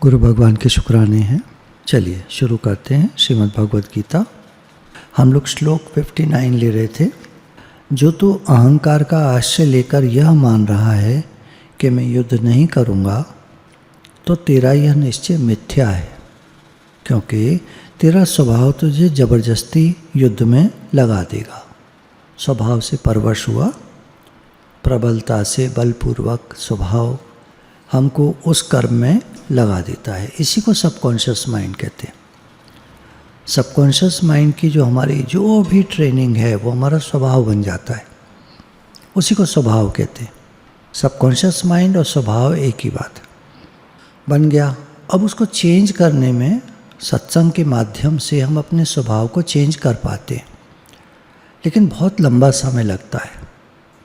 गुरु भगवान के शुक्राने हैं। चलिए शुरू करते हैं श्रीमद् भगवद गीता। हम लोग श्लोक 59 ले रहे थे। जो तू अहंकार का आश्रय लेकर यह मान रहा है कि मैं युद्ध नहीं करूँगा, तो तेरा यह निश्चय मिथ्या है, क्योंकि तेरा स्वभाव तुझे जबरदस्ती युद्ध में लगा देगा। स्वभाव से परवश हुआ, प्रबलता से बलपूर्वक स्वभाव हमको उस कर्म में लगा देता है। इसी को सबकॉन्शियस माइंड कहते हैं। सबकॉन्शियस माइंड की जो हमारी जो भी ट्रेनिंग है वो हमारा स्वभाव बन जाता है, उसी को स्वभाव कहते हैं। सबकॉन्शियस माइंड और स्वभाव एक ही बात बन गया। अब उसको चेंज करने में सत्संग के माध्यम से हम अपने स्वभाव को चेंज कर पाते हैं, लेकिन बहुत लंबा समय लगता है।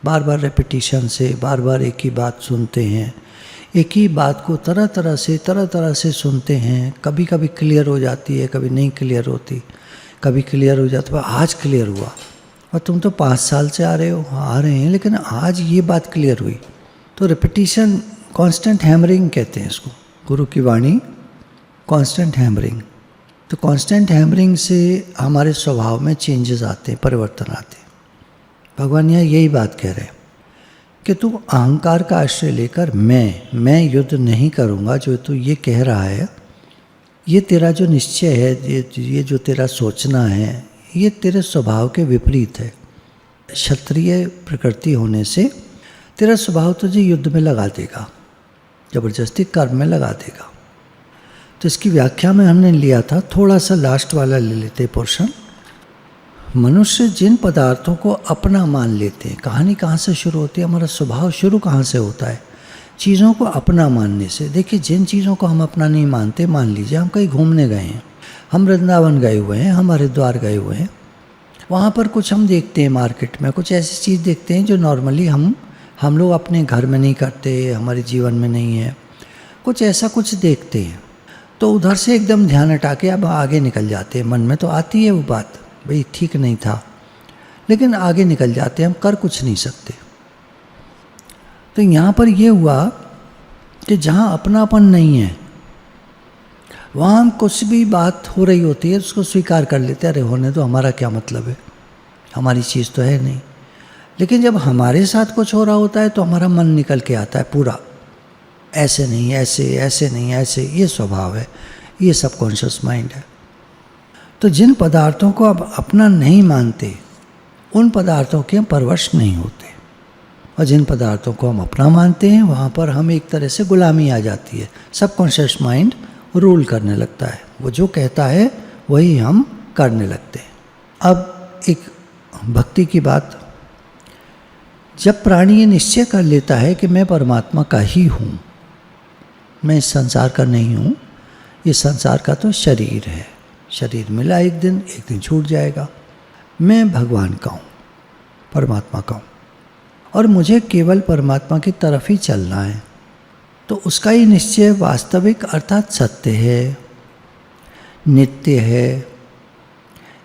बार बार रेपिटिशन से बार बार एक ही बात सुनते हैं, एक ही बात को तरह तरह से सुनते हैं। कभी कभी क्लियर हो जाती है, कभी नहीं क्लियर होती, कभी क्लियर हो जाता है। आज क्लियर हुआ और तुम तो 5 साल से आ रहे हैं, लेकिन आज ये बात क्लियर हुई। तो रेपिटिशन, कांस्टेंट हैमरिंग कहते हैं इसको। गुरु की वाणी कांस्टेंट हैमरिंग। तो कांस्टेंट हैमरिंग से हमारे स्वभाव में चेंजेस आते हैं, परिवर्तन आते हैं। भगवान यहाँ यही बात कह रहे हैं कि तू अहंकार का आश्रय लेकर मैं युद्ध नहीं करूँगा, जो तू ये कह रहा है, ये तेरा जो निश्चय है, ये जो तेरा सोचना है, ये तेरे स्वभाव के विपरीत है। क्षत्रिय प्रकृति होने से तेरा स्वभाव तुझे युद्ध में लगा देगा, जबरदस्ती कर्म में लगा देगा। तो इसकी व्याख्या में हमने लिया था, थोड़ा सा लास्ट वाला ले लेते पोर्शन। मनुष्य जिन पदार्थों को अपना मान लेते हैं, कहानी कहाँ से शुरू होती है, हमारा स्वभाव शुरू कहाँ से होता है? चीज़ों को अपना मानने से। देखिए, जिन चीज़ों को हम अपना नहीं मानते, मान लीजिए हम कहीं घूमने गए हैं, हम वृंदावन गए हुए हैं, हम हरिद्वार गए हुए हैं, वहाँ पर कुछ हम देखते हैं, मार्केट में कुछ ऐसी चीज़ देखते हैं जो नॉर्मली हम लोग अपने घर में नहीं करते, हमारे जीवन में नहीं है। कुछ ऐसा कुछ देखते हैं तो उधर से एकदम ध्यान हटा के अब आगे निकल जाते हैं। मन में तो आती है वो बात, भाई ठीक नहीं था, लेकिन आगे निकल जाते हैं, हम कर कुछ नहीं सकते। तो यहाँ पर ये हुआ कि जहाँ अपनापन नहीं है, वहाँ हम कुछ भी बात हो रही होती है उसको स्वीकार कर लेते हैं, अरे होने तो, हमारा क्या मतलब है, हमारी चीज़ तो है नहीं। लेकिन जब हमारे साथ कुछ हो रहा होता है तो हमारा मन निकल के आता है पूरा, ऐसे नहीं, ऐसे नहीं, ऐसे। ये स्वभाव है, ये सबकॉन्शियस माइंड है। तो जिन पदार्थों को आप अपना नहीं मानते, उन पदार्थों के हम परवश नहीं होते, और जिन पदार्थों को हम अपना मानते हैं, वहाँ पर हम एक तरह से गुलामी आ जाती है। सबकॉन्शियस माइंड रूल करने लगता है, वो जो कहता है वही हम करने लगते हैं। अब एक भक्ति की बात, जब प्राणी ये निश्चय कर लेता है कि मैं परमात्मा का ही हूँ, मैं इस संसार का नहीं हूँ, ये संसार का तो शरीर है, शरीर मिला एक दिन छूट जाएगा, मैं भगवान का हूँ, परमात्मा का हूँ, और मुझे केवल परमात्मा की तरफ ही चलना है, तो उसका ही निश्चय वास्तविक अर्थात सत्य है, नित्य है।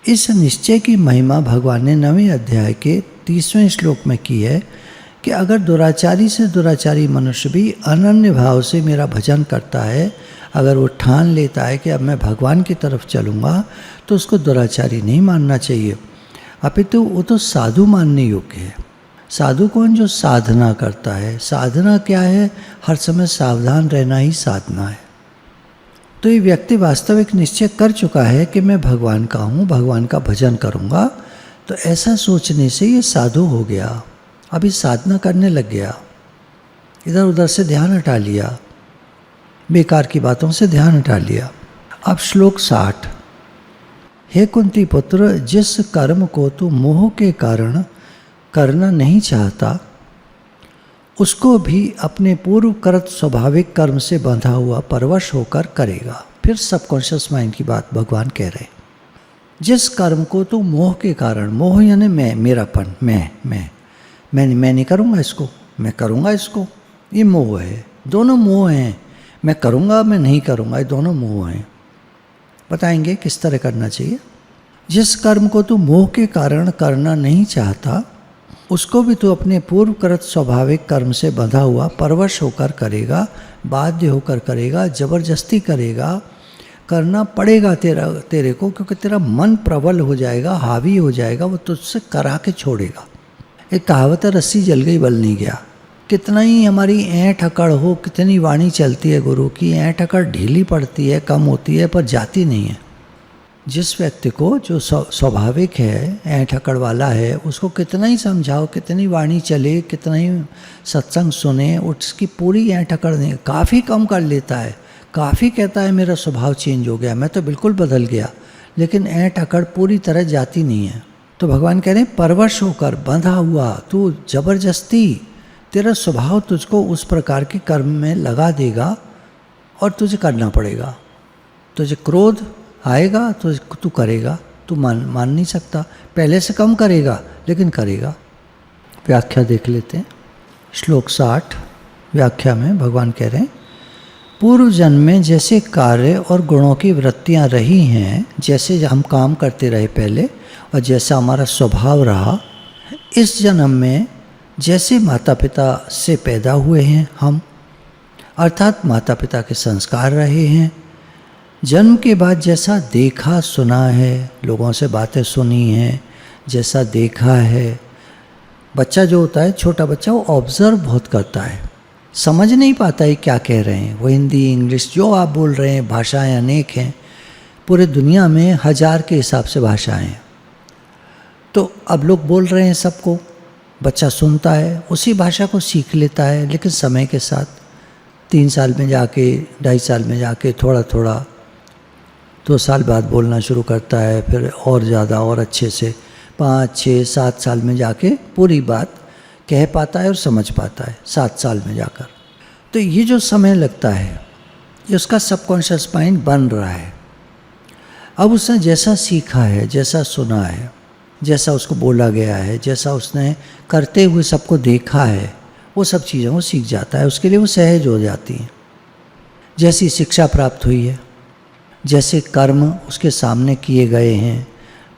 इस निश्चय की महिमा भगवान ने 9वें अध्याय के 30वें श्लोक में की है कि अगर दुराचारी से दुराचारी मनुष्य भी अनन्य भाव से मेरा भजन करता है, अगर वो ठान लेता है कि अब मैं भगवान की तरफ चलूँगा, तो उसको दुराचारी नहीं मानना चाहिए, अपितु वो तो साधु मानने योग्य है। साधु कौन? जो साधना करता है। साधना क्या है? हर समय सावधान रहना ही साधना है। तो ये व्यक्ति वास्तविक निश्चय कर चुका है कि मैं भगवान का हूँ, भगवान का भजन करूँगा, तो ऐसा सोचने से ये साधु हो गया। अभी साधना करने लग गया, इधर उधर से ध्यान हटा लिया, बेकार की बातों से ध्यान हटा लिया। अब श्लोक 60, हे कुंती पुत्र, जिस कर्म को तू मोह के कारण करना नहीं चाहता, उसको भी अपने पूर्वकृत स्वाभाविक कर्म से बंधा हुआ परवश होकर करेगा। फिर सबकॉन्शियस माइंड की बात भगवान कह रहे हैं। जिस कर्म को तू मोह के कारण, मोह यानी मैं, मेरापन, मैं नहीं करूँगा इसको, मैं करूँगा इसको, ये मोह है। दोनों मोह हैं, मैं करूँगा, मैं नहीं करूँगा, ये दोनों मोह हैं। बताएंगे किस तरह करना चाहिए। जिस कर्म को तू मोह के कारण करना नहीं चाहता, उसको भी तू अपने पूर्वकृत स्वाभाविक कर्म से बंधा हुआ परवश होकर करेगा, बाध्य होकर करेगा, जबरदस्ती करेगा, करना पड़ेगा तेरे को, क्योंकि तेरा मन प्रबल हो जाएगा, हावी हो जाएगा, वो तुझसे करा के छोड़ेगा। एक कहावत है, रस्सी जल गई बल नहीं गया। कितना ही हमारी ऐंठ अकड़ हो, कितनी वाणी चलती है गुरु की, ऐंठ अकड़ ढीली पड़ती है, कम होती है, पर जाती नहीं है। जिस व्यक्ति को जो स्वाभाविक है, ऐंठ अकड़ वाला है, उसको कितना ही समझाओ, कितनी वाणी चले, कितना ही सत्संग सुने, उसकी पूरी ऐंठ अकड़ नहीं, काफ़ी कम कर लेता है, काफ़ी कहता है मेरा स्वभाव चेंज हो गया, मैं तो बिल्कुल बदल गया, लेकिन ऐंठ अकड़ पूरी तरह जाती नहीं है। तो भगवान कह रहे हैं परवश होकर बंधा हुआ, तू जबरदस्ती, तेरा स्वभाव तुझको उस प्रकार के कर्म में लगा देगा और तुझे करना पड़ेगा। तुझे क्रोध आएगा तो तू करेगा, तू मान नहीं सकता, पहले से कम करेगा लेकिन करेगा। व्याख्या देख लेते हैं। श्लोक 60 व्याख्या में भगवान कह रहे हैं, पूर्व जन्म में जैसे कार्य और गुणों की वृत्तियां रही हैं, जैसे हम काम करते रहे पहले और जैसा हमारा स्वभाव रहा, इस जन्म में जैसे माता पिता से पैदा हुए हैं हम, अर्थात माता पिता के संस्कार रहे हैं, जन्म के बाद जैसा देखा सुना है, लोगों से बातें सुनी हैं, जैसा देखा है। बच्चा जो होता है, छोटा बच्चा, वो ऑब्जर्व बहुत करता है, समझ नहीं पाता है क्या कह रहे हैं। वो हिंदी इंग्लिश जो आप बोल रहे हैं, भाषाएं अनेक हैं, पूरे दुनिया में 1000 के हिसाब से भाषाएं हैं। तो अब लोग बोल रहे हैं सबको, बच्चा सुनता है, उसी भाषा को सीख लेता है, लेकिन समय के साथ 3 साल में जाके, 2.5 साल में जाके, थोड़ा थोड़ा 2 साल बाद बोलना शुरू करता है, फिर और ज़्यादा और अच्छे से 5, 6, 7 साल में जाके पूरी बात कह पाता है और समझ पाता है, 7 साल में जाकर। तो ये जो समय लगता है, ये उसका सबकॉन्शियस माइंड बन रहा है। अब उसने जैसा सीखा है, जैसा सुना है, जैसा उसको बोला गया है, जैसा उसने करते हुए सबको देखा है, वो सब चीज़ें वो सीख जाता है, उसके लिए वो सहज हो जाती हैं। जैसी शिक्षा प्राप्त हुई है, जैसे कर्म उसके सामने किए गए हैं,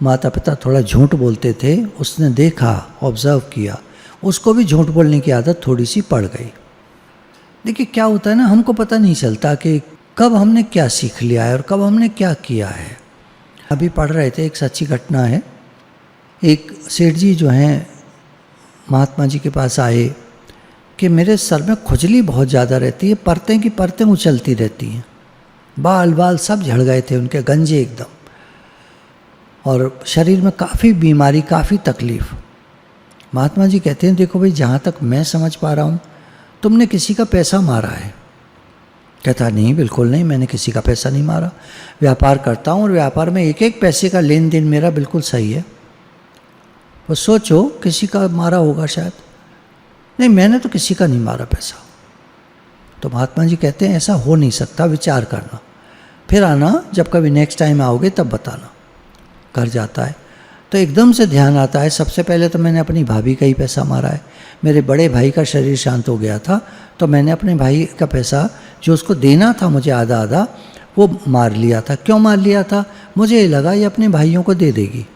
माता पिता थोड़ा झूठ बोलते थे, उसने देखा, ऑब्जर्व किया, उसको भी झूठ बोलने की आदत थोड़ी सी पड़ गई। देखिए क्या होता है ना, हमको पता नहीं चलता कि कब हमने क्या सीख लिया है और कब हमने क्या किया है। अभी पढ़ रहे थे, एक सच्ची घटना है। एक सेठ जी जो हैं महात्मा जी के पास आए कि मेरे सर में खुजली बहुत ज़्यादा रहती है, परतें की परतें उछलती रहती हैं, बाल सब झड़ गए थे उनके, गंजे एकदम, और शरीर में काफ़ी बीमारी, काफ़ी तकलीफ़। महात्मा जी कहते हैं, देखो भाई, जहाँ तक मैं समझ पा रहा हूँ, तुमने किसी का पैसा मारा है। कहता नहीं, बिल्कुल नहीं, मैंने किसी का पैसा नहीं मारा, व्यापार करता हूँ और व्यापार में एक एक पैसे का लेन देन मेरा बिल्कुल सही है। वो सोचो किसी का मारा होगा शायद। नहीं, मैंने तो किसी का नहीं मारा पैसा। तो महात्मा जी कहते हैं, ऐसा हो नहीं सकता, विचार करना, फिर आना, जब कभी नेक्स्ट टाइम आओगे तब बताना। घर जाता है तो एकदम से ध्यान आता है, सबसे पहले तो मैंने अपनी भाभी का ही पैसा मारा है। मेरे बड़े भाई का शरीर शांत हो गया था, तो मैंने अपने भाई का पैसा जो उसको देना था मुझे आधा आधा, वो मार लिया था। क्यों मार लिया था? मुझे ये लगा ये अपने भाइयों को दे देगी,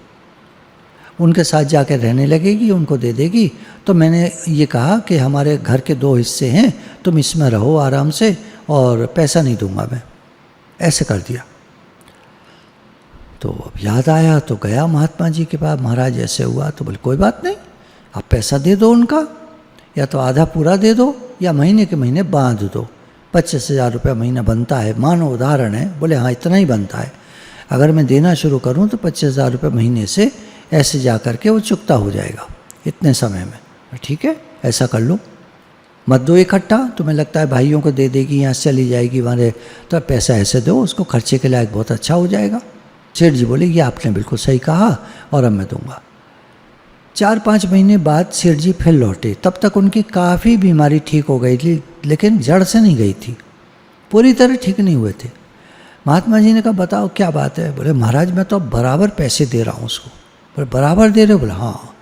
उनके साथ जाकर रहने लगेगी, उनको दे देगी। तो मैंने ये कहा कि हमारे घर के 2 हिस्से हैं, तुम इसमें रहो आराम से और पैसा नहीं दूंगा मैं। ऐसे कर दिया। तो अब याद आया तो गया महात्मा जी के पास, महाराज ऐसे हुआ। तो बोले कोई बात नहीं, आप पैसा दे दो उनका, या तो आधा पूरा दे दो या महीने के महीने बांध दो। 25,000 रुपया महीना बनता है, मानो उदाहरण है। बोले हाँ, इतना ही बनता है। अगर मैं देना शुरू करूँ तो 25,000 रुपये महीने से ऐसे जा कर के वो चुकता हो जाएगा इतने समय में। ठीक है, ऐसा कर लो, मत दो इकट्ठा, तुम्हें लगता है भाइयों को दे देगी, यहाँ से चली जाएगी वहाँ, तो पैसा ऐसे दो, उसको खर्चे के लायक बहुत अच्छा हो जाएगा। सेठ जी बोले ये आपने बिल्कुल सही कहा और अब मैं दूंगा। 4-5 महीने बाद सेठ जी फिर लौटे। तब तक उनकी काफ़ी बीमारी ठीक हो गई थी, लेकिन जड़ से नहीं गई थी, पूरी तरह ठीक नहीं हुए थे। महात्मा जी ने कहा बताओ क्या बात है? बोले महाराज मैं तो अब बराबर पैसे दे रहा हूँ उसको। बोले बराबर दे रहे हो? बोले हाँ,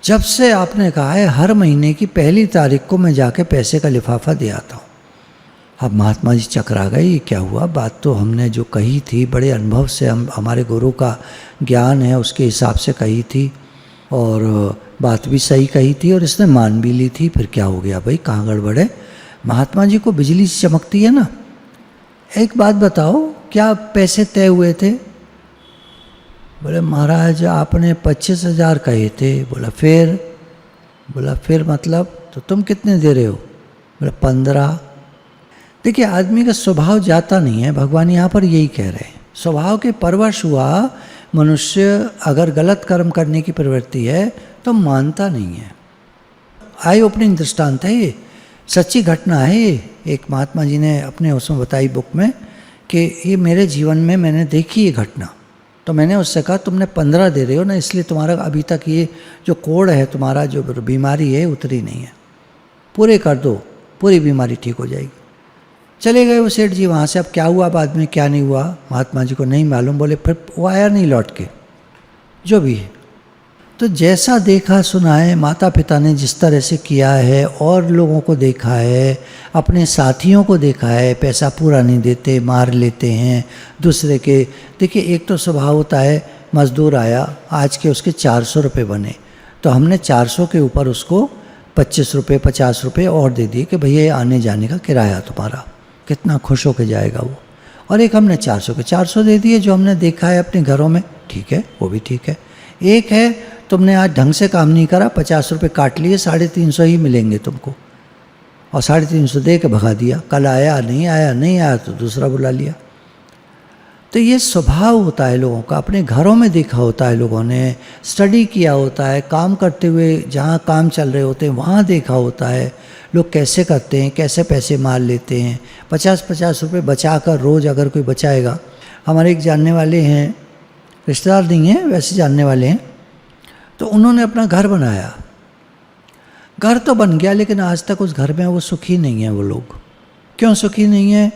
जब से आपने कहा है हर महीने की 1 तारीख को मैं जाके पैसे का लिफाफा दे आता हूँ। अब महात्मा जी चकरा गए, ये क्या हुआ? बात तो हमने जो कही थी बड़े अनुभव से, हम हमारे गुरु का ज्ञान है उसके हिसाब से कही थी, और बात भी सही कही थी और इसने मान भी ली थी। फिर क्या हो गया भाई, कहाँ गड़बड़ है? महात्मा जी को बिजली से चमकती है ना। एक बात बताओ, क्या पैसे तय हुए थे? बोले महाराज आपने 25,000 कहे थे। बोला फिर मतलब तो तुम कितने दे रहे हो? बोला 15। देखिए आदमी का स्वभाव जाता नहीं है, भगवान यहाँ पर यही कह रहे हैं। स्वभाव के परवश हुआ मनुष्य अगर गलत कर्म करने की प्रवृत्ति है तो मानता नहीं है। आई ओपनिंग दृष्टांत है ये, सच्ची घटना है ये। एक महात्मा जी ने अपने उसमें बताई बुक में कि ये मेरे जीवन में मैंने देखी ये घटना। तो मैंने उससे कहा तुमने 15 दे रहे हो ना, इसलिए तुम्हारा अभी तक ये जो कोड़ है, तुम्हारा जो बीमारी है उतरी नहीं है, पूरे कर दो, पूरी बीमारी ठीक हो जाएगी। चले गए वो सेठ जी वहाँ से। अब क्या हुआ बाद में, क्या नहीं हुआ, महात्मा जी को नहीं मालूम। बोले फिर वो आया नहीं लौट के, जो भी है। तो जैसा देखा सुना है, माता पिता ने जिस तरह से किया है, और लोगों को देखा है, अपने साथियों को देखा है, पैसा पूरा नहीं देते, मार लेते हैं दूसरे के। देखिए एक तो स्वभाव होता है, मजदूर आया, आज के उसके 400 रुपये बने, तो हमने 400 के ऊपर उसको 25 रुपये 50 रुपये और दे दिए कि भैया आने जाने का किराया तुम्हारा, कितना खुश होकर जाएगा वो। और एक हमने 400 के 400 दे दिए, जो हमने देखा है अपने घरों में, ठीक है, वो भी ठीक है। एक है तुमने आज ढंग से काम नहीं करा, 50 रुपये काट लिए, 350 ही मिलेंगे तुमको, और 350 दे के भगा दिया। कल आया नहीं आया तो दूसरा बुला लिया। तो ये स्वभाव होता है लोगों का, अपने घरों में देखा होता है, लोगों ने स्टडी किया होता है, काम करते हुए जहाँ काम चल रहे होते हैं वहाँ देखा होता है लोग कैसे करते हैं, कैसे पैसे मार लेते हैं। 50-50 रुपये बचा कर रोज़ अगर कोई बचाएगा। हमारे एक जानने वाले हैं, रिश्तेदार नहीं हैं वैसे जानने वाले हैं, तो उन्होंने अपना घर बनाया। घर तो बन गया लेकिन आज तक उस घर में वो सुखी नहीं है। वो लोग क्यों सुखी नहीं है?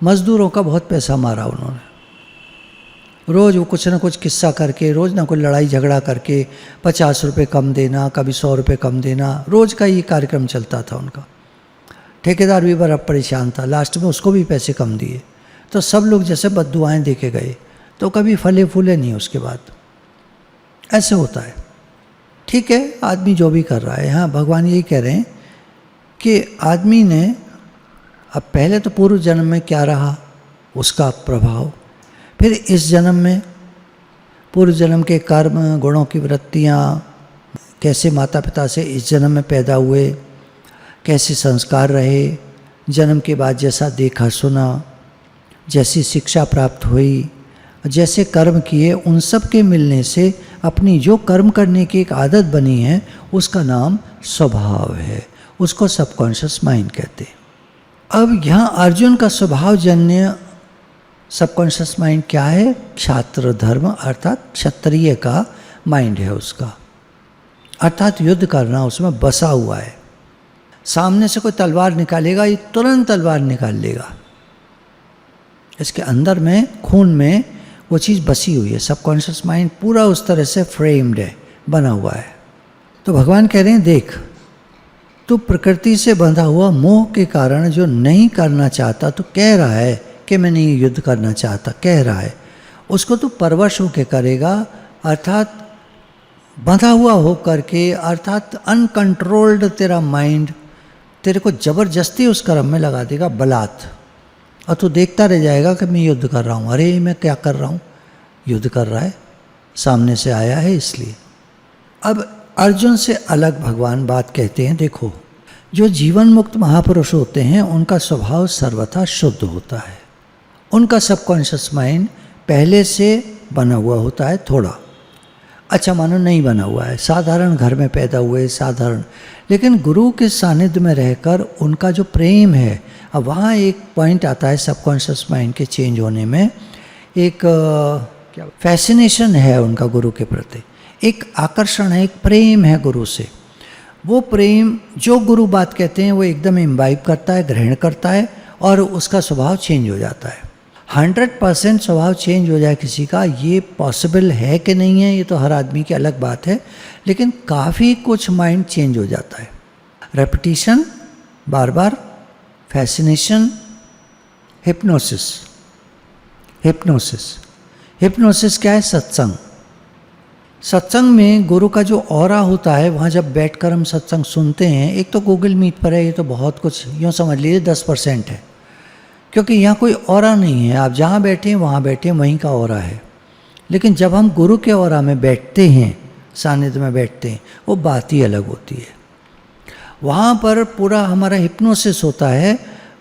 मज़दूरों का बहुत पैसा मारा उन्होंने। रोज़ वो कुछ ना कुछ किस्सा करके, रोज़ ना कोई लड़ाई झगड़ा करके, 50 रुपये कम देना, कभी 100 रुपये कम देना, रोज़ का ये कार्यक्रम चलता था उनका। ठेकेदार भी बड़ा परेशान था, लास्ट में उसको भी पैसे कम दिए। तो सब लोग जैसे बद्दुआएं देके गए, तो कभी फले फूले नहीं उसके बाद। ऐसे होता है। ठीक है, आदमी जो भी कर रहा है, हाँ भगवान यही कह रहे हैं कि आदमी ने अब पहले तो पूर्व जन्म में क्या रहा उसका प्रभाव, फिर इस जन्म में पूर्व जन्म के कर्म, गुणों की वृत्तियाँ, कैसे माता पिता से इस जन्म में पैदा हुए, कैसे संस्कार रहे, जन्म के बाद जैसा देखा सुना, जैसी शिक्षा प्राप्त हुई, जैसे कर्म किए, उन सब के मिलने से अपनी जो कर्म करने की एक आदत बनी है उसका नाम स्वभाव है, उसको सबकॉन्शियस माइंड कहते हैं। अब यहाँ अर्जुन का स्वभावजन्य सबकॉन्शियस माइंड क्या है? क्षात्र धर्म, अर्थात क्षत्रिय का माइंड है उसका, अर्थात युद्ध करना उसमें बसा हुआ है। सामने से कोई तलवार निकालेगा, ये तुरंत तलवार निकाल लेगा। इसके अंदर में, खून में वो चीज़ बसी हुई है। सबकॉन्शियस माइंड पूरा उस तरह से फ्रेम्ड है, बना हुआ है। तो भगवान कह रहे हैं देख, तू प्रकृति से बंधा हुआ मोह के कारण जो नहीं करना चाहता, तो कह रहा है कि मैं नहीं युद्ध करना चाहता, कह रहा है, उसको तू परवश होकर करेगा, अर्थात बंधा हुआ हो करके, अर्थात अनकंट्रोल्ड तेरा माइंड तेरे को जबरदस्ती उस कर्म में लगा देगा, बलात्। और तू देखता रह जाएगा कि मैं युद्ध कर रहा हूँ। अरे मैं क्या कर रहा हूँ? युद्ध कर रहा है, सामने से आया है इसलिए। अब अर्जुन से अलग भगवान बात कहते हैं, देखो जो जीवन मुक्त महापुरुष होते हैं उनका स्वभाव सर्वथा शुद्ध होता है। उनका सबकॉन्शियस माइंड पहले से बना हुआ होता है, थोड़ा अच्छा मानो नहीं बना हुआ है, साधारण घर में पैदा हुए, साधारण, लेकिन गुरु के सानिध्य में रहकर उनका जो प्रेम है, अब वहाँ एक पॉइंट आता है सबकॉन्शियस माइंड के चेंज होने में, एक क्या फैसिनेशन है उनका गुरु के प्रति, एक आकर्षण है, एक प्रेम है गुरु से। वो प्रेम जो गुरु बात कहते हैं वो एकदम इम्बाइब करता है, ग्रहण करता है, और उसका स्वभाव चेंज हो जाता है। 100% स्वभाव चेंज हो जाए किसी का, ये पॉसिबल है कि नहीं है, ये तो हर आदमी की अलग बात है, लेकिन काफ़ी कुछ माइंड चेंज हो जाता है। रेपिटिशन, बार बार, फैसिनेशन, हिप्नोसिस। हिप्नोसिस क्या है? सत्संग। सत्संग में गुरु का जो ऑरा होता है, वहाँ जब बैठकर हम सत्संग सुनते हैं, एक तो गूगल मीट पर है, ये तो बहुत कुछ यूँ समझ लीजिए 10% है, क्योंकि यहाँ कोई ऑरा नहीं है। आप जहाँ बैठे हैं वहाँ बैठे हैं, वहीं का ऑरा है। लेकिन जब हम गुरु के ऑरा में बैठते हैं, सानिध्य में बैठते हैं, वो बात ही अलग होती है। वहाँ पर पूरा हमारा हिप्नोसिस होता है,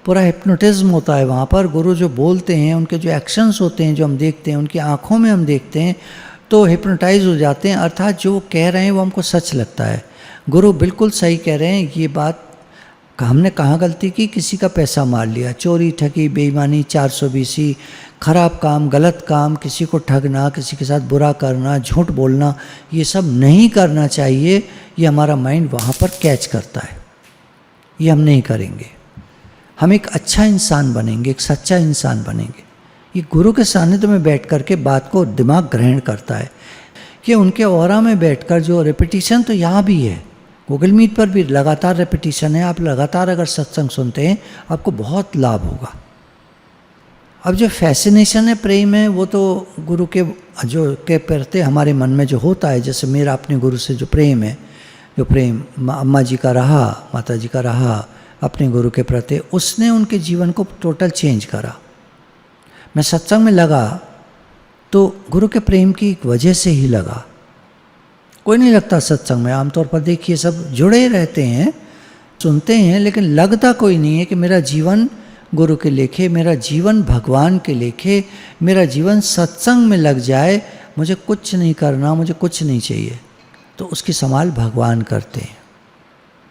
पूरा हिप्नोटिज्म होता है। वहाँ पर गुरु जो बोलते हैं, उनके जो एक्शंस होते हैं, जो हम देखते हैं, उनकी आँखों में हम देखते हैं, तो हिप्नोटाइज हो जाते हैं। अर्थात जो वो कह रहे हैं वो हमको सच लगता है। गुरु बिल्कुल सही कह रहे हैं, ये बात हमने कहाँ गलती की, किसी का पैसा मार लिया, चोरी ठगी बेईमानी 420, खराब काम गलत काम, किसी को ठगना, किसी के साथ बुरा करना, झूठ बोलना, ये सब नहीं करना चाहिए। ये हमारा माइंड वहाँ पर कैच करता है, ये हम नहीं करेंगे। हम एक अच्छा इंसान बनेंगे, एक सच्चा इंसान बनेंगे। ये गुरु के सानिध्य में बैठ कर के बात को दिमाग ग्रहण करता है कि उनके ऑरा में बैठकर जो रेपिटिशन तो यहाँ भी है, गूगल मीट पर भी लगातार रेपिटिशन है। आप लगातार अगर सत्संग सुनते हैं, आपको बहुत लाभ होगा। अब जो फैसिनेशन है, प्रेम है, वो तो गुरु के जो के प्रति हमारे मन में जो होता है, जैसे मेरा अपने गुरु से जो प्रेम है, जो प्रेम अम्मा जी का रहा, माता जी का रहा अपने गुरु के प्रति, उसने उनके जीवन को टोटल चेंज करा। मैं सत्संग में लगा तो गुरु के प्रेम की वजह से ही लगा। कोई नहीं लगता सत्संग में, आमतौर पर देखिए सब जुड़े रहते हैं, सुनते हैं, लेकिन लगता कोई नहीं है कि मेरा जीवन गुरु के लेखे, मेरा जीवन भगवान के लेखे, मेरा जीवन सत्संग में लग जाए, मुझे कुछ नहीं करना, मुझे कुछ नहीं चाहिए। तो उसकी संभाल भगवान करते हैं।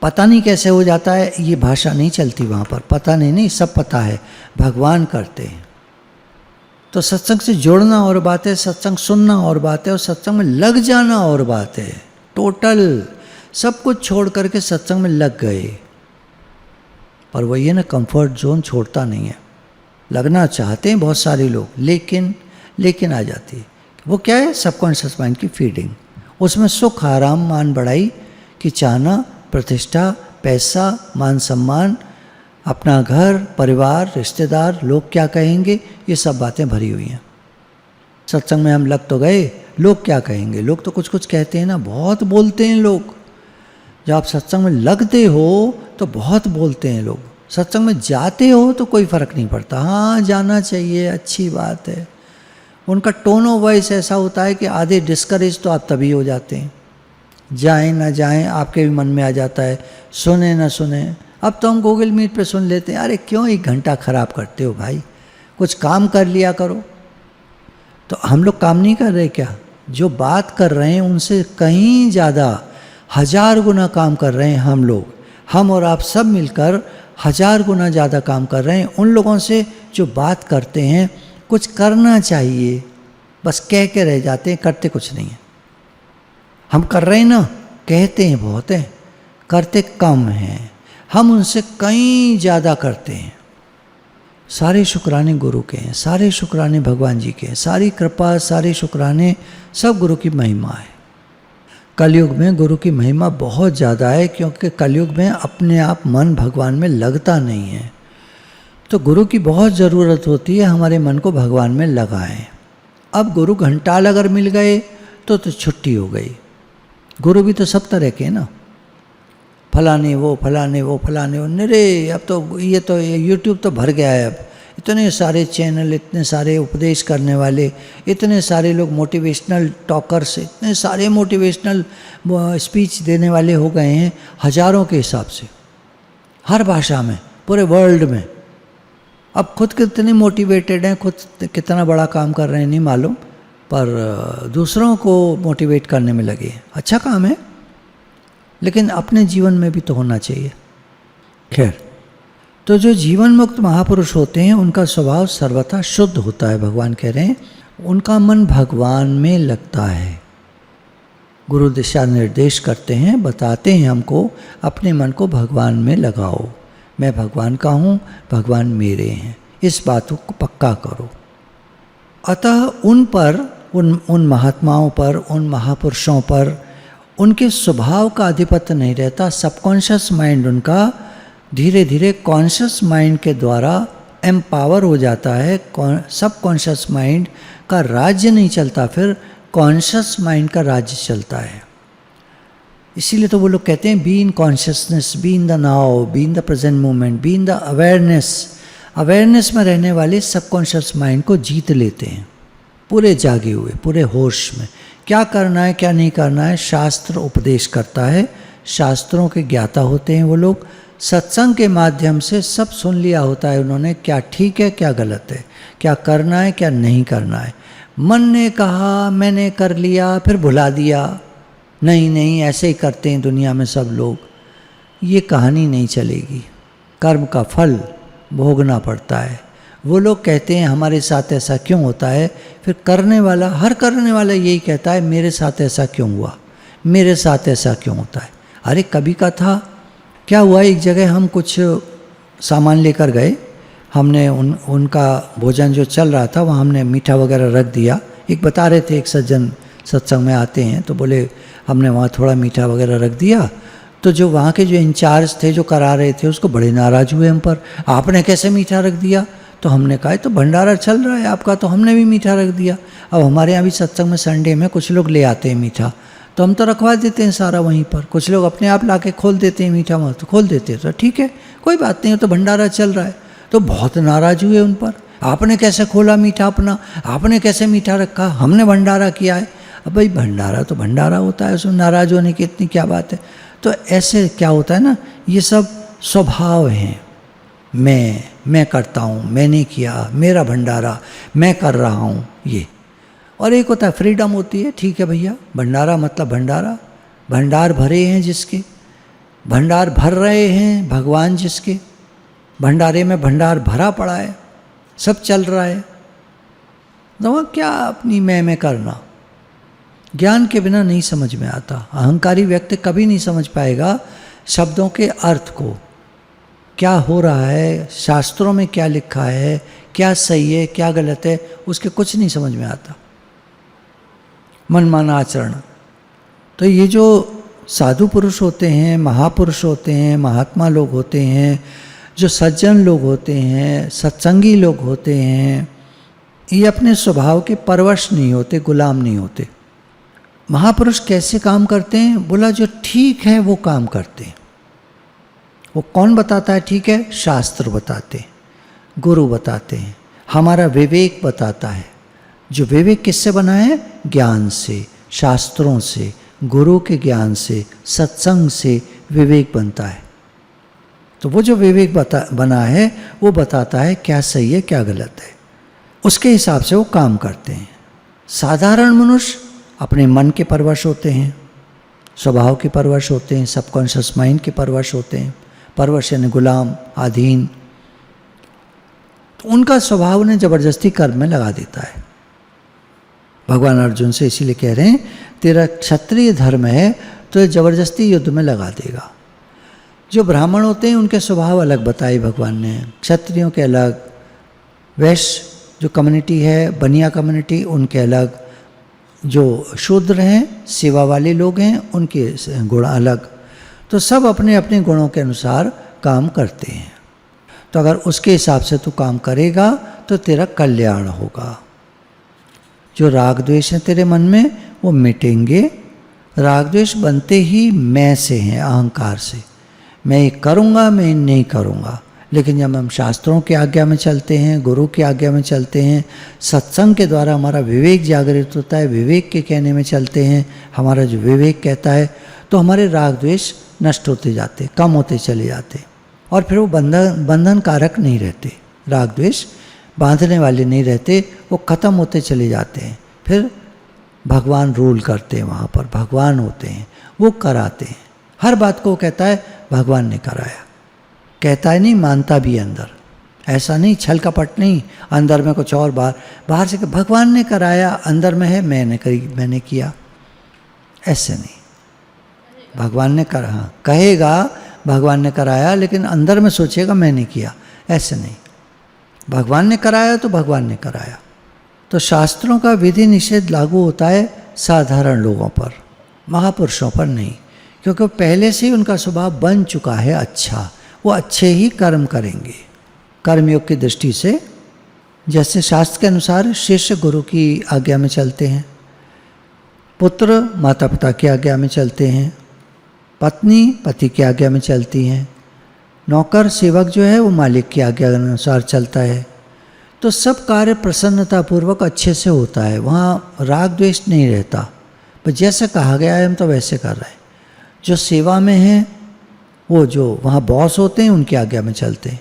पता नहीं कैसे हो जाता है, ये भाषा नहीं चलती वहाँ पर, पता नहीं, सब पता है, भगवान करते हैं। तो सत्संग से जुड़ना और बात है, सत्संग सुनना और बात है, और सत्संग में लग जाना और बात है। टोटल सब कुछ छोड़ करके सत्संग में लग गए। पर वही है ना, कंफर्ट जोन छोड़ता नहीं है। लगना चाहते हैं बहुत सारे लोग, लेकिन आ जाती है। वो क्या है, सबकॉन्शियस माइंड की फीडिंग। उसमें सुख आराम मान बढ़ाई की चाहना, प्रतिष्ठा, पैसा, मान सम्मान, अपना घर परिवार रिश्तेदार, लोग क्या कहेंगे, ये सब बातें भरी हुई हैं। सत्संग में हम लग तो गए, लोग क्या कहेंगे, लोग तो कुछ कुछ कहते हैं ना, बहुत बोलते हैं लोग। जब आप सत्संग में लगते हो तो बहुत बोलते हैं लोग। सत्संग में जाते हो तो कोई फ़र्क नहीं पड़ता, हाँ जाना चाहिए, अच्छी बात है। उनका टोन ऑफ वॉइस ऐसा होता है कि आधे डिस्करेज तो आप तभी हो जाते हैं। जाएं ना जाएं आपके भी मन में आ जाता है, सुने ना सुने। अब तो हम गूगल मीट पे सुन लेते हैं। अरे क्यों 1 घंटा ख़राब करते हो भाई, कुछ काम कर लिया करो। तो हम लोग काम नहीं कर रहे क्या? जो बात कर रहे हैं उनसे कहीं ज़्यादा 1000 गुना काम कर रहे हैं हम लोग। हम और आप सब मिलकर 1000 गुना ज़्यादा काम कर रहे हैं उन लोगों से जो बात करते हैं। कुछ करना चाहिए, बस कह के रह जाते हैं, करते कुछ नहीं है। हम कर रहे हैं ना, कहते हैं बहुत है, करते कम हैं। हम उनसे कहीं ज़्यादा करते हैं। सारे शुक्राने गुरु के हैं, सारे शुक्राने भगवान जी के हैं, सारी कृपा, सारे शुक्राने सब गुरु की महिमा है। कलयुग में गुरु की महिमा बहुत ज़्यादा है, क्योंकि कलयुग में अपने आप मन भगवान में लगता नहीं है। तो गुरु की बहुत ज़रूरत होती है, हमारे मन को भगवान में लगाएं। अब गुरु घंटाल अगर मिल गए तो छुट्टी हो गई। गुरु भी तो सब तरह के ना, फलाने वो फलाने वो फलाने वो। अरे अब तो ये यूट्यूब तो भर गया है। अब इतने सारे चैनल, इतने सारे उपदेश करने वाले, इतने सारे लोग मोटिवेशनल टॉकर्स, इतने सारे मोटिवेशनल स्पीच देने वाले हो गए हैं, हज़ारों के हिसाब से, हर भाषा में, पूरे वर्ल्ड में। अब खुद कितने मोटिवेटेड हैं, खुद कितना बड़ा काम कर रहे हैं नहीं मालूम, पर दूसरों को मोटिवेट करने में लगे। अच्छा काम है, लेकिन अपने जीवन में भी तो होना चाहिए। खैर, तो जो जीवन मुक्त महापुरुष होते हैं उनका स्वभाव सर्वथा शुद्ध होता है। भगवान कह रहे हैं उनका मन भगवान में लगता है। गुरु दिशा निर्देश करते हैं, बताते हैं हमको, अपने मन को भगवान में लगाओ। मैं भगवान का हूँ, भगवान मेरे हैं, इस बात को पक्का करो। अतः उन पर, उन महात्माओं पर, उन महापुरुषों पर उनके स्वभाव का आधिपत्य नहीं रहता। सबकॉन्शियस माइंड उनका धीरे धीरे कॉन्शियस माइंड के द्वारा एम्पावर हो जाता है। सबकॉन्शियस माइंड का राज्य नहीं चलता फिर, कॉन्शियस माइंड का राज्य चलता है। इसीलिए तो वो लोग कहते हैं be in consciousness, be in the now, be in the present moment, be in the awareness. Awareness में रहने वाले सबकॉन्शियस माइंड को जीत लेते हैं, पूरे जागे हुए, पूरे होश में। क्या करना है क्या नहीं करना है शास्त्र उपदेश करता है, शास्त्रों के ज्ञाता होते हैं वो लोग। सत्संग के माध्यम से सब सुन लिया होता है उन्होंने, क्या ठीक है क्या गलत है, क्या करना है क्या नहीं करना है। मन ने कहा, मैंने कर लिया, फिर भुला दिया, नहीं नहीं ऐसे ही करते हैं दुनिया में सब लोग। ये कहानी नहीं चलेगी, कर्म का फल भोगना पड़ता है। वो लोग कहते हैं हमारे साथ ऐसा क्यों होता है, फिर करने वाला, हर करने वाला यही कहता है मेरे साथ ऐसा क्यों हुआ, मेरे साथ ऐसा क्यों होता है। अरे कभी का था, क्या हुआ, एक जगह हम कुछ सामान लेकर गए, हमने उनका भोजन जो चल रहा था वहाँ हमने मीठा वगैरह रख दिया। एक बता रहे थे, एक सज्जन सत्संग में आते हैं तो बोले हमने वहाँ थोड़ा मीठा वगैरह रख दिया, तो जो वहाँ के जो इंचार्ज थे जो करा रहे थे उसको बड़े नाराज़ हुए हम पर, आपने कैसे मीठा रख दिया। तो हमने कहा तो भंडारा चल रहा है आपका, तो हमने भी मीठा रख दिया। अब हमारे यहाँ भी सत्संग में संडे में कुछ लोग ले आते हैं मीठा, तो हम तो रखवा देते हैं सारा वहीं पर। कुछ लोग अपने आप ला के खोल देते हैं मीठा, वहाँ तो खोल देते हैं, तो ठीक है कोई बात नहीं, तो भंडारा चल रहा है। तो बहुत नाराज़ हुए उन पर, आपने कैसे खोला मीठा अपना, आपने कैसे मीठा रखा, हमने भंडारा किया है। अब भाई भंडारा तो भंडारा होता है, उसमें नाराज़ होने की इतनी क्या बात है। तो ऐसे क्या होता है ना, ये सब स्वभाव हैं, मैं करता हूँ, मैंने किया, मेरा भंडारा, मैं कर रहा हूँ ये। और एक होता है फ्रीडम होती है, ठीक है भैया भंडारा मतलब भंडारा, भंडार भरे हैं जिसके, भंडार भर रहे हैं भगवान जिसके, भंडारे में भंडार भरा पड़ा है, सब चल रहा है। तो क्या अपनी मैं करना, ज्ञान के बिना नहीं समझ में आता। अहंकारी व्यक्ति कभी नहीं समझ पाएगा शब्दों के अर्थ को, क्या हो रहा है, शास्त्रों में क्या लिखा है, क्या सही है क्या गलत है, उसके कुछ नहीं समझ में आता, मनमाना आचरण। तो ये जो साधु पुरुष होते हैं, महापुरुष होते हैं, महात्मा लोग होते हैं, जो सज्जन लोग होते हैं, सत्संगी लोग होते हैं, ये अपने स्वभाव के परवश नहीं होते, गुलाम नहीं होते। महापुरुष कैसे काम करते हैं, बोला जो ठीक है वो काम करते हैं। वो कौन बताता है ठीक है, शास्त्र बताते हैं, गुरु बताते हैं, हमारा विवेक बताता है। जो विवेक किससे बना है, ज्ञान से, शास्त्रों से, गुरु के ज्ञान से, सत्संग से विवेक बनता है। तो वो जो विवेक बना है वो बताता है क्या सही है क्या गलत है, उसके हिसाब से वो काम करते हैं। साधारण मनुष्य अपने मन के परवश होते हैं, स्वभाव के परवश होते हैं, सबकॉन्शियस माइंड के परवश होते हैं। परवश यानी गुलाम, अधीन। तो उनका स्वभाव उन्हें जबरदस्ती कर्म में लगा देता है। भगवान अर्जुन से इसीलिए कह रहे हैं तेरा क्षत्रिय धर्म है तो जबरदस्ती युद्ध में लगा देगा। जो ब्राह्मण होते हैं उनके स्वभाव अलग बताए भगवान ने, क्षत्रियों के अलग, वैश्य जो कम्युनिटी है, बनिया कम्युनिटी उनके अलग, जो शूद्र हैं, सेवा वाले लोग हैं, उनके गुण अलग। तो सब अपने अपने गुणों के अनुसार काम करते हैं। तो अगर उसके हिसाब से तू काम करेगा तो तेरा कल्याण होगा। जो राग द्वेष है तेरे मन में वो मिटेंगे। राग द्वेष बनते ही मैं से हैं, अहंकार से। मैं ये करूँगा, मैं नहीं करूँगा। लेकिन जब हम शास्त्रों की आज्ञा में चलते हैं, गुरु की आज्ञा में चलते हैं, सत्संग के द्वारा हमारा विवेक जागृत होता है, विवेक के कहने में चलते हैं, हमारा जो विवेक कहता है, तो हमारे राग द्वेष नष्ट होते जाते, कम होते चले जाते। और फिर वो बंधन कारक नहीं रहते, राग द्वेष बांधने वाले नहीं रहते, वो ख़त्म होते चले जाते हैं। फिर भगवान रूल करते हैं, वहाँ पर भगवान होते हैं, वो कराते हैं। हर बात को कहता है भगवान ने कराया, कहता है नहीं, मानता भी अंदर। ऐसा नहीं छल कपट नहीं, अंदर में कुछ और, बाहर से भगवान ने कराया, अंदर में है मैंने किया, ऐसे नहीं। भगवान ने करा, हाँ कहेगा भगवान ने कराया, लेकिन अंदर में सोचेगा मैंने किया, ऐसे नहीं। भगवान ने कराया तो भगवान ने कराया। तो शास्त्रों का विधि निषेध लागू होता है साधारण लोगों पर, महापुरुषों पर नहीं, क्योंकि पहले से ही उनका स्वभाव बन चुका है अच्छा, वो अच्छे ही कर्म करेंगे। कर्मयोग की दृष्टि से जैसे शास्त्र के अनुसार शिष्य गुरु की आज्ञा में चलते हैं, पुत्र माता पिता की आज्ञा में चलते हैं, पत्नी पति की आज्ञा में चलती हैं, नौकर सेवक जो है वो मालिक की आज्ञा के अनुसार चलता है। तो सब कार्य प्रसन्नतापूर्वक अच्छे से होता है, वहाँ राग द्वेष नहीं रहता। पर जैसे कहा गया है हम तो वैसे कर रहे हैं। जो सेवा में है वो जो वहाँ बॉस होते हैं उनकी आज्ञा में चलते हैं,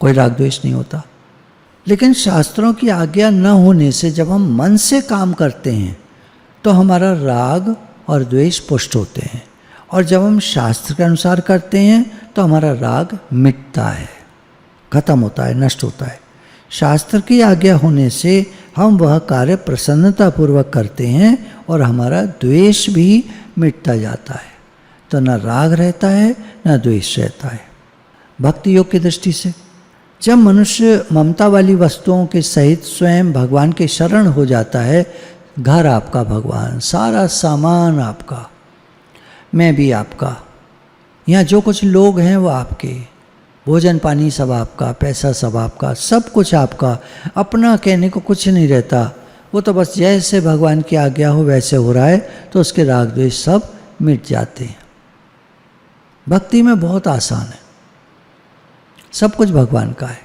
कोई राग द्वेष नहीं होता। लेकिन शास्त्रों की आज्ञा न होने से जब हम मन से काम करते हैं तो हमारा राग और द्वेष पुष्ट होते हैं, और जब हम शास्त्र के अनुसार करते हैं तो हमारा राग मिटता है, खत्म होता है, नष्ट होता है। शास्त्र की आज्ञा होने से हम वह कार्य प्रसन्नतापूर्वक करते हैं और हमारा द्वेष भी मिटता जाता है। तो न राग रहता है न द्वेष रहता है। भक्ति योग की दृष्टि से जब मनुष्य ममता वाली वस्तुओं के सहित स्वयं भगवान के शरण हो जाता है, घर आपका भगवान, सारा सामान आपका, मैं भी आपका, यहाँ जो कुछ लोग हैं वो आपके, भोजन पानी सब आपका, पैसा सब आपका, सब कुछ आपका, अपना कहने को कुछ नहीं रहता। वो तो बस जैसे भगवान की आज्ञा हो वैसे हो रहा है, तो उसके राग द्वेष सब मिट जाते हैं। भक्ति में बहुत आसान है, सब कुछ भगवान का है।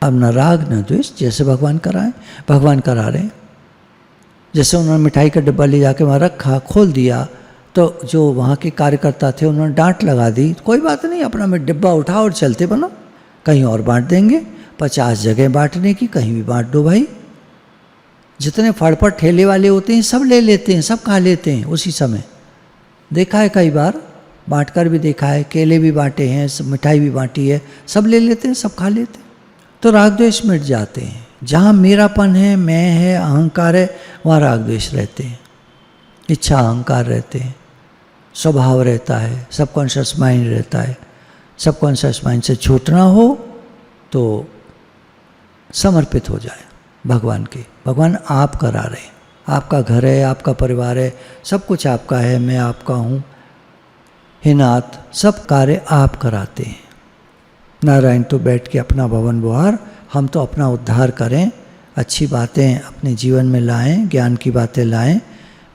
अब न राग न द्वेष, जैसे भगवान कराएं, भगवान करा रहे हैं। जैसे उन्होंने मिठाई का डिब्बा ले जाके वहाँ रखा, खोल दिया, तो जो वहाँ के कार्यकर्ता थे उन्होंने डांट लगा दी, कोई बात नहीं, अपना में डिब्बा उठाओ और चलते बनो, कहीं और बांट देंगे, 50 जगह बांटने की, कहीं भी बांट दो भाई। जितने फड़फड़ ठेले वाले होते हैं सब ले लेते हैं, सब खा लेते हैं उसी समय। देखा है कई बार, बांट कर भी देखा है, केले भी बांटे हैं, मिठाई भी बांटी है, सब ले लेते हैं, सब खा लेते हैं। तो राग द्वेष मिट जाते हैं। जहाँ मेरापन है, मैं है, अहंकार है, वहाँ राग द्वेष रहते हैं, इच्छा अहंकार रहते हैं, स्वभाव रहता है, सबकॉन्शियस माइंड रहता है। सबकॉन्शियस माइंड से छूटना हो तो समर्पित हो जाए भगवान के। भगवान आप करा रहे हैं, आपका घर है, आपका परिवार है, सब कुछ आपका है, मैं आपका हूँ। हे नाथ, सब कार्य आप कराते हैं। नारायण तो बैठ के अपना भवन बुहार, हम तो अपना उद्धार करें, अच्छी बातें अपने जीवन में लाएं, ज्ञान की बातें लाएं।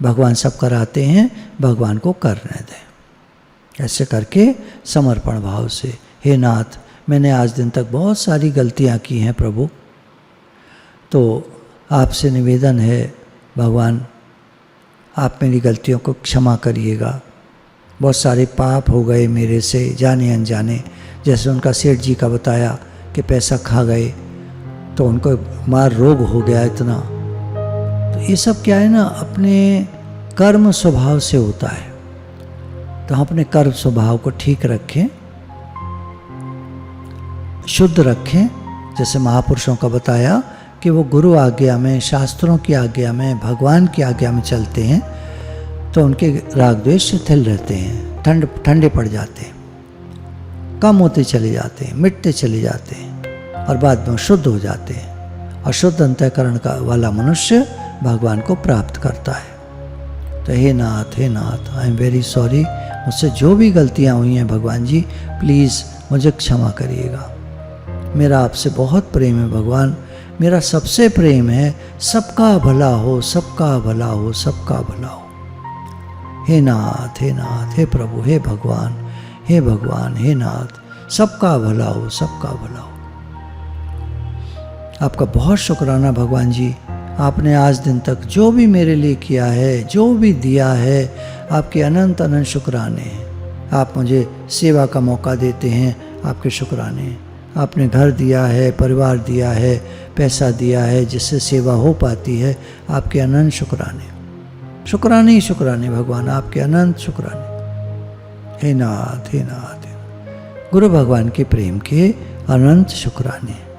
भगवान सब कराते हैं, भगवान को करने दें। ऐसे करके समर्पण भाव से, हे नाथ, मैंने आज दिन तक बहुत सारी गलतियां की हैं प्रभु, तो आपसे निवेदन है भगवान, आप मेरी गलतियों को क्षमा करिएगा। बहुत सारे पाप हो गए मेरे से, जाने अनजाने। जैसे उनका सेठ जी का बताया कि पैसा खा गए तो उनको मार रोग हो गया इतना। तो ये सब क्या है ना, अपने कर्म स्वभाव से होता है। तो हम अपने कर्म स्वभाव को ठीक रखें, शुद्ध रखें। जैसे महापुरुषों का बताया कि वो गुरु आज्ञा में, शास्त्रों की आज्ञा में, भगवान की आज्ञा में चलते हैं, तो उनके राग द्वेष शिथिल रहते हैं, ठंडे पड़ जाते हैं, कम होते चले जाते हैं, मिटते चले जाते हैं, और बाद में शुद्ध हो जाते हैं। और शुद्ध अंतःकरण का वाला मनुष्य भगवान को प्राप्त करता है। तो हे नाथ, हे नाथ, आई एम वेरी सॉरी, मुझसे जो भी गलतियाँ हुई हैं भगवान जी, प्लीज़ मुझे क्षमा करिएगा। मेरा आपसे बहुत प्रेम है भगवान, मेरा सबसे प्रेम है, सबका भला हो, सबका भला हो, सबका भला हो। हे नाथ, हे नाथ, हे प्रभु, हे भगवान, हे भगवान, हे नाथ, सबका भला हो, सबका भला हो। आपका बहुत शुक्राना भगवान जी, आपने आज दिन तक जो भी मेरे लिए किया है, जो भी दिया है, आपके अनंत अनंत शुक्राने हैं। आप मुझे सेवा का मौका देते हैं, आपके शुक्राने हैं। आपने घर दिया है, परिवार दिया है, पैसा दिया है, जिससे सेवा हो पाती है, आपके अनंत शुक्राने। शुक्राने ही शुक्राने भगवान, आपके अनंत शुक्राने। हे नाथ, हे नाथ, गुरु भगवान के प्रेम के अनंत शुक्राने।